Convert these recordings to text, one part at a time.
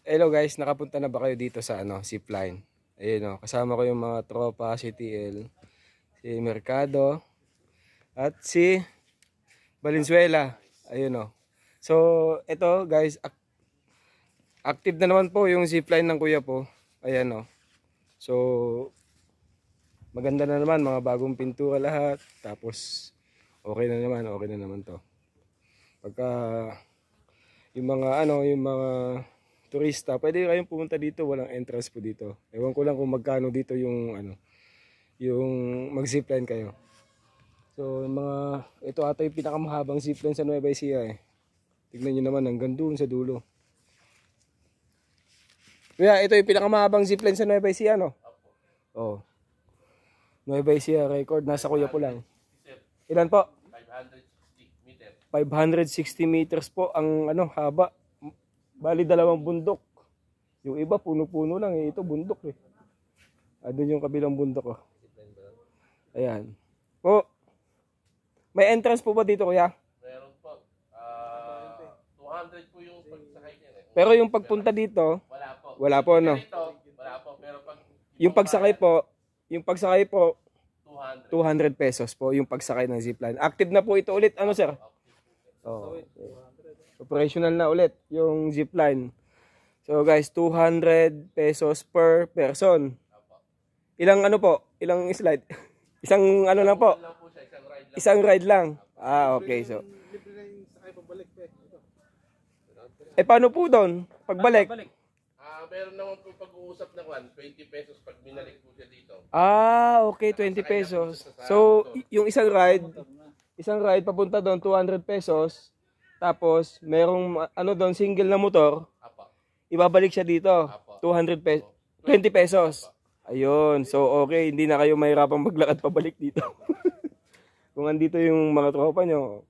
Hello guys, nakapunta na ba kayo dito sa zipline? Ayun kasama ko yung mga tropa, si TL, si Mercado, at si Valenzuela. Ayun. So, ito guys, active na naman po yung zipline ng kuya po. Ayan. So, maganda na naman, mga bagong pintura lahat. Tapos, okay na naman to. Pagka, yung mga turista, pwede kayong pumunta dito, walang entrance po dito. Ewan ko lang kung magkano dito yung yung mag-zipline kayo. So, ito ata yung pinakamahabang zipline sa Nueva Ecija eh. Tignan niyo naman hanggang doon sa dulo. Kaya ito yung pinakamahabang zipline sa Nueva Ecija, no? Oh. Nueva Ecija record nasa kuya po lang. Ilan po? 560 meters. 560 meters po ang haba. Bali dalawang bundok. Yung iba puno-puno lang eh. Ito bundok eh. Doon yung kabilang bundok oh. Ayan. Po. May entrance po ba dito kuya? Meron po. 200 po yung pagsakay niya eh. Pero yung pagpunta dito, wala po. Wala po no. Dito, wala po. Pero pag Yung pagsakay po 200. 200 pesos po yung pagsakay ng zipline. Active na po ito ulit sir? Oh. Operational na ulit yung zipline. So guys, 200 pesos per person. Ilang Ilang slide? Isang lang po. Isang ride lang. Okay. So paano po doon? Pagbalik? Meron naman po pag-uusap na 20 pesos pag binalik po siya dito. Okay, 20 pesos. So, yung isang ride papunta doon 200 pesos. Tapos, merong doon single na motor. Ibabalik siya dito. 200 pesos. 20 pesos. Ayun. So, okay, hindi na kayo mahirapang maglakad pabalik dito. Kung andito yung mga tropa nyo,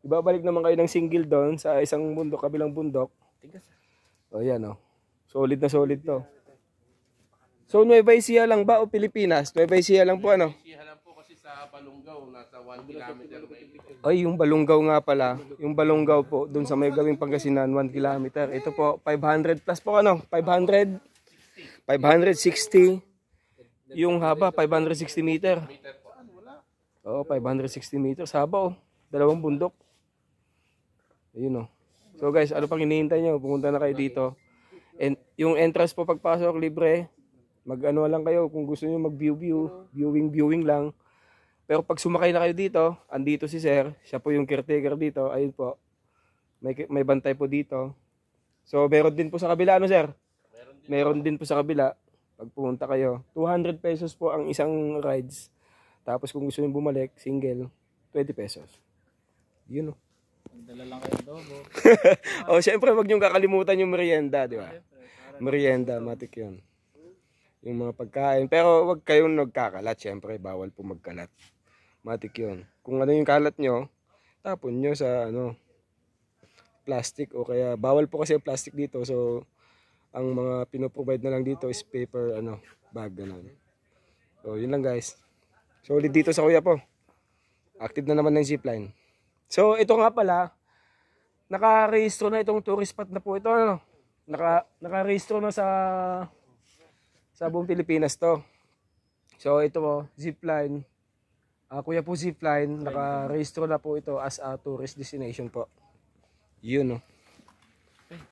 ibabalik naman kayo ng single doon sa isang bundok, kabilang bundok. O yan solid na solid to. So Nueva Ecija lang ba o Pilipinas? Nueva Ecija lang po Ecija lang po kasi sa Balungaw, nasa 1 kilometer na. Ay, yung Balungaw nga pala. Yung Balungaw po, doon sa may gawing Pangasinan, 1 kilometer. Ito po, 500 plus po 500, 560. Yung haba, 560 meter. Oo, 560 meters. Haba dalawang bundok. Ayun So guys, ano pang hinihintay nyo? Pumunta na kayo dito. And yung entrance po pagpasok, libre. Lang kayo kung gusto niyo viewing lang. Pero pag sumakay na kayo dito, andito si sir, siya po yung caretaker dito. Ayun po. May bantay po dito. So meron din po sa kabila sir? Meron din po sa kabila. Pag pumunta kayo, 200 pesos po ang isang rides. Tapos kung gusto niyo bumalik, single, 20 pesos. Yun Dala lang kayo adobo. Syempre wag niyong kakalimutan yung merienda, di ba? Merienda, matik yun. Yung mga pagkain. Pero wag kayong nagkakalat, syempre bawal po magkalat. Matik yun. Kung ano yung kalat nyo, tapon nyo sa plastic o kaya bawal po kasi ang plastic dito. So ang mga pinoprovide na lang dito is paper bag ganun. So yun lang guys. Solid dito sa kuya po. Active na naman ng zipline. So ito nga pala, naka-rehistro na itong tourist spot na po ito. Naka-rehistro na sa buong Pilipinas to. So ito po, zipline. Kuya po zipline, naka-rehistro na po ito as a tourist destination po. Yun